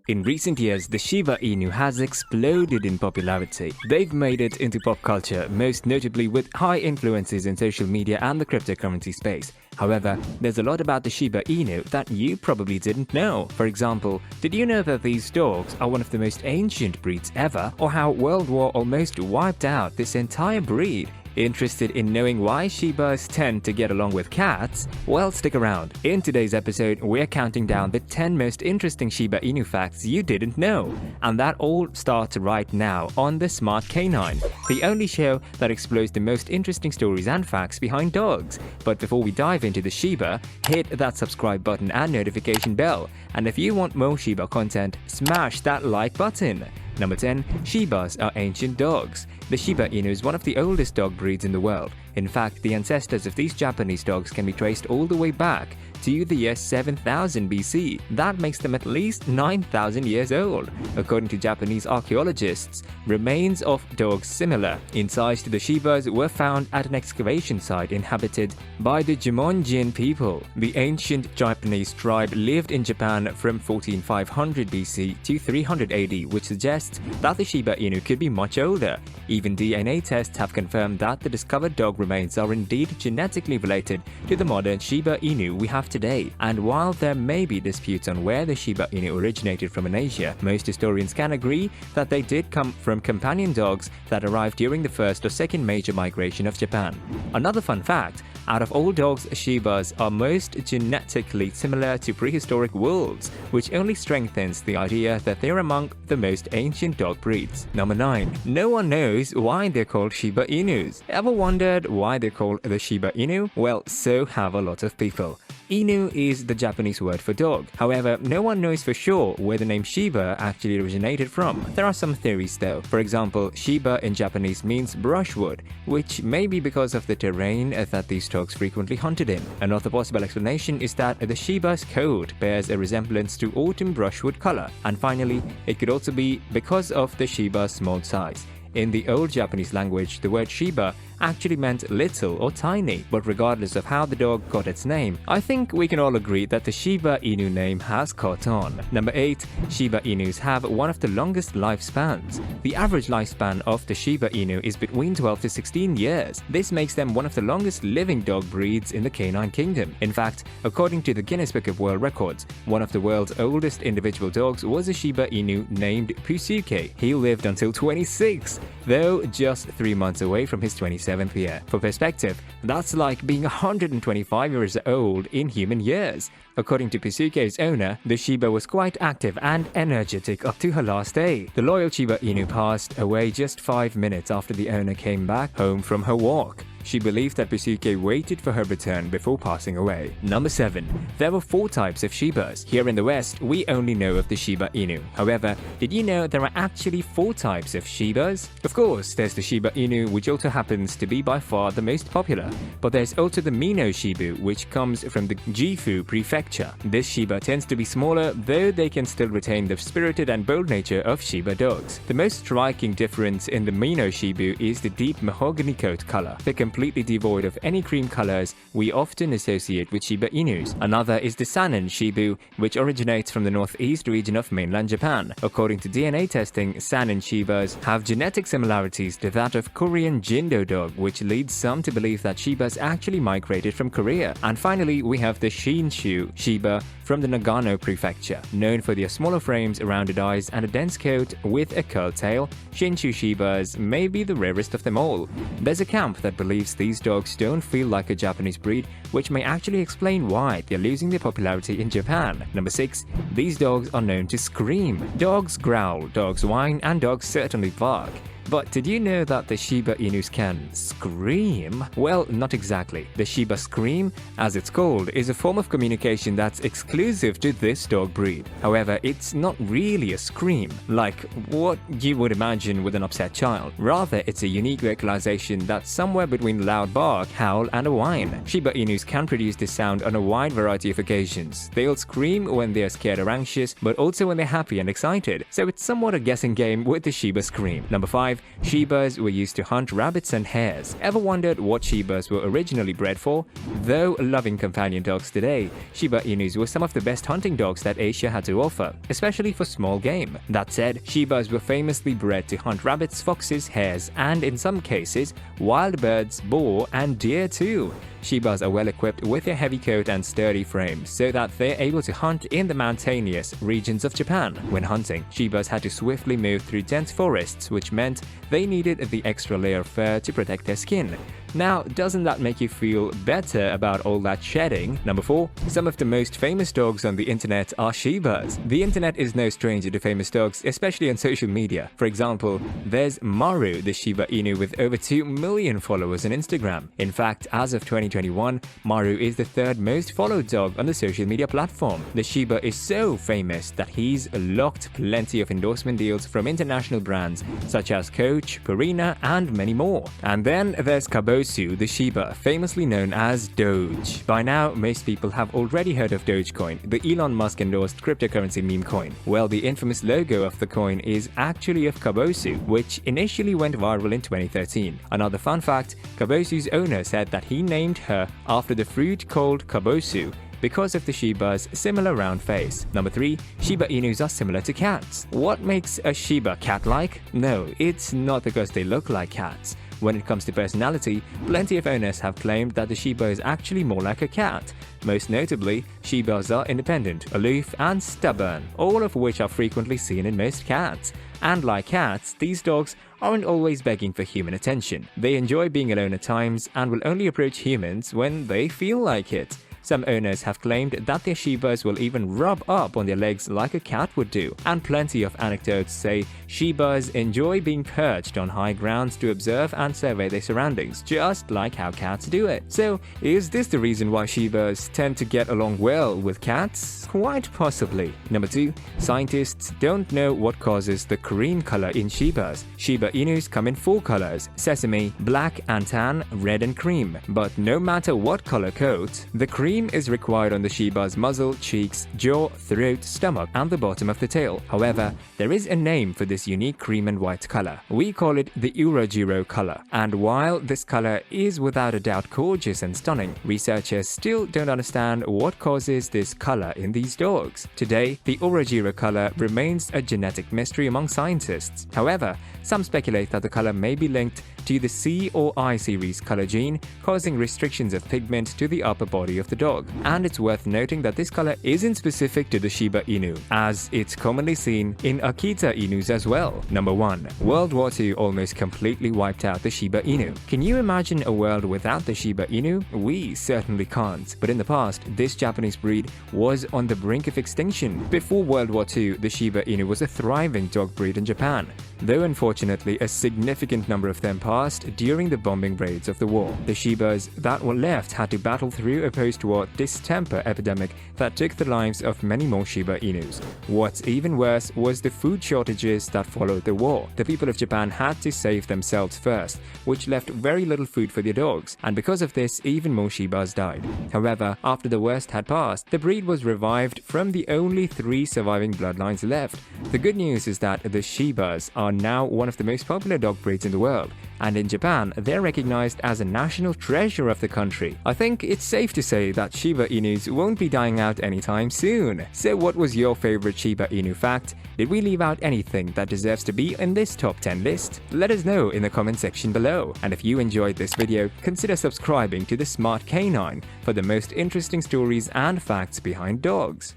In recent years, the Shiba Inu has exploded in popularity. They've made it into pop culture, most notably with high influences in social media and the cryptocurrency space. However, there's a lot about the Shiba Inu that you probably didn't know. For example, did you know that these dogs are one of the most ancient breeds ever, or how World War almost wiped out this entire breed? Interested in knowing why Shibas tend to get along with cats? Well, stick around. In today's episode, we're counting down the 10 most interesting Shiba Inu facts you didn't know. And that all starts right now on The Smart Canine, the only show that explores the most interesting stories and facts behind dogs. But before we dive into the Shiba, hit that subscribe button and notification bell. And if you want more Shiba content, smash that like button. Number 10. Shibas are ancient dogs. The Shiba Inu is one of the oldest dog breeds in the world. In fact, the ancestors of these Japanese dogs can be traced all the way back to the year 7000 BC. That makes them at least 9,000 years old. According to Japanese archaeologists, remains of dogs similar in size to the Shibas were found at an excavation site inhabited by the Jumonjin people. The ancient Japanese tribe lived in Japan from 14500 BC to 300 AD, which suggests that the Shiba Inu could be much older. Even DNA tests have confirmed that the discovered dog remains are indeed genetically related to the modern Shiba Inu we have today. And while there may be disputes on where the Shiba Inu originated from in Asia, most historians can agree that they did come from companion dogs that arrived during the first or second major migration of Japan. Another fun fact, out of all dogs, Shibas are most genetically similar to prehistoric wolves, which only strengthens the idea that they're among the most ancient dog breeds. Number 9. No one knows why they're called Shiba Inus. Ever wondered why they're called the Shiba Inu? Well, so have a lot of people. Inu is the Japanese word for dog. However, no one knows for sure where the name Shiba actually originated from. There are some theories though. For example, Shiba in Japanese means brushwood, which may be because of the terrain that these dogs frequently hunted in. Another possible explanation is that the Shiba's coat bears a resemblance to autumn brushwood color. And finally, it could also be because of the Shiba's small size. In the old Japanese language, the word Shiba actually meant little or tiny, but regardless of how the dog got its name, I think we can all agree that the Shiba Inu name has caught on. Number 8. Shiba Inus have one of the longest lifespans. The average lifespan of the Shiba Inu is between 12 to 16 years. This makes them one of the longest living dog breeds in the canine kingdom. In fact, according to the Guinness Book of World Records, one of the world's oldest individual dogs was a Shiba Inu named Pusuke. He lived until 26, though just 3 months away from his 27th year. For perspective, that's like being 125 years old in human years. According to Pusuke's owner, the Shiba was quite active and energetic up to her last day. The loyal Shiba Inu passed away just 5 minutes after the owner came back home from her walk. She believed that Pusuke waited for her return before passing away. Number 7. There were 4 types of Shibas. Here in the West, we only know of the Shiba Inu. However, did you know there are actually 4 types of Shibas? Of course, there's the Shiba Inu, which also happens to be by far the most popular. But there's also the Mino Shibu, which comes from the Gifu prefecture. This Shiba tends to be smaller, though they can still retain the spirited and bold nature of Shiba dogs. The most striking difference in the Mino Shibu is the deep mahogany coat color. They're completely devoid of any cream colors we often associate with Shiba Inus. Another is the Sanin Shibu, which originates from the northeast region of mainland Japan. According to DNA testing, Sanin Shibas have genetic similarities to that of Korean Jindo dog, which leads some to believe that Shibas actually migrated from Korea. And finally, we have the Shinshu Shiba from the Nagano prefecture. Known for their smaller frames, rounded eyes, and a dense coat with a curled tail, Shinshu Shibas may be the rarest of them all. There's a camp that believes these dogs don't feel like a Japanese breed, which may actually explain why they're losing their popularity in Japan. Number 6. These dogs are known to scream. Dogs growl, dogs whine, and dogs certainly bark. But did you know that the Shiba Inus can scream? Well, not exactly. The Shiba scream, as it's called, is a form of communication that's exclusive to this dog breed. However, it's not really a scream, like what you would imagine with an upset child. Rather, it's a unique vocalization that's somewhere between loud bark, howl, and a whine. Shiba Inus can produce this sound on a wide variety of occasions. They'll scream when they're scared or anxious, but also when they're happy and excited. So it's somewhat a guessing game with the Shiba scream. Number 5. 5, Shibas were used to hunt rabbits and hares. Ever wondered what Shibas were originally bred for? Though loving companion dogs today, Shiba Inus were some of the best hunting dogs that Asia had to offer, especially for small game. That said, Shibas were famously bred to hunt rabbits, foxes, hares, and in some cases, wild birds, boar, and deer too. Shibas are well equipped with a heavy coat and sturdy frame so that they're able to hunt in the mountainous regions of Japan. When hunting, Shibas had to swiftly move through dense forests, which meant they needed the extra layer of fur to protect their skin. Now, doesn't that make you feel better about all that shedding? Number 4. Some of the most famous dogs on the internet are Shibas. The internet is no stranger to famous dogs, especially on social media. For example, there's Maru, the Shiba Inu with over 2 million followers on Instagram. In fact, as of 2021, Maru is the third most followed dog on the social media platform. The Shiba is so famous that he's locked plenty of endorsement deals from international brands such as Coach, Purina, and many more. And then there's Kabosu, the Shiba, famously known as Doge. By now, most people have already heard of Dogecoin, the Elon Musk endorsed cryptocurrency meme coin. Well, the infamous logo of the coin is actually of Kabosu, which initially went viral in 2013. Another fun fact, Kabosu's owner said that he named her after the fruit called Kabosu because of the Shiba's similar round face. Number 3. Shiba Inus are similar to cats. What makes a Shiba cat-like? No, it's not because they look like cats. When it comes to personality, plenty of owners have claimed that the Shiba is actually more like a cat. Most notably, Shibas are independent, aloof, and stubborn, all of which are frequently seen in most cats. And like cats, these dogs aren't always begging for human attention. They enjoy being alone at times and will only approach humans when they feel like it. Some owners have claimed that their Shibas will even rub up on their legs like a cat would do, and plenty of anecdotes say Shibas enjoy being perched on high grounds to observe and survey their surroundings, just like how cats do it. So, is this the reason why Shibas tend to get along well with cats? Quite possibly. Number 2. Scientists don't know what causes the cream color in Shibas. Shiba Inus come in 4 colors: sesame, black and tan, red and cream. But no matter what color coat, the cream is required on the Shiba's muzzle, cheeks, jaw, throat, stomach, and the bottom of the tail. However, there is a name for this unique cream and white color. We call it the Urojiro color. And while this color is without a doubt gorgeous and stunning, researchers still don't understand what causes this color in these dogs. Today, the Urojiro color remains a genetic mystery among scientists. However, some speculate that the color may be linked to the C or I series color gene, causing restrictions of pigment to the upper body of the dog. And it's worth noting that this color isn't specific to the Shiba Inu, as it's commonly seen in Akita Inus as well. Number 1. World War II almost completely wiped out the Shiba Inu. Can you imagine a world without the Shiba Inu? We certainly can't. But in the past, this Japanese breed was on the brink of extinction. Before World War II, the Shiba Inu was a thriving dog breed in Japan, though unfortunately a significant number of them passed during the bombing raids of the war. The Shibas that were left had to battle through a post-war distemper epidemic that took the lives of many more Shiba Inus. What's even worse was the food shortages that followed the war. The people of Japan had to save themselves first, which left very little food for their dogs, and because of this, even more Shibas died. However, after the worst had passed, the breed was revived from the only 3 surviving bloodlines left. The good news is that the Shibas are now one of the most popular dog breeds in the world, and in Japan, they're recognized as a national treasure of the country. I think it's safe to say that Shiba Inus won't be dying out anytime soon. So what was your favorite Shiba Inu fact? Did we leave out anything that deserves to be in this top 10 list? Let us know in the comment section below. And if you enjoyed this video, consider subscribing to the Smart Canine for the most interesting stories and facts behind dogs.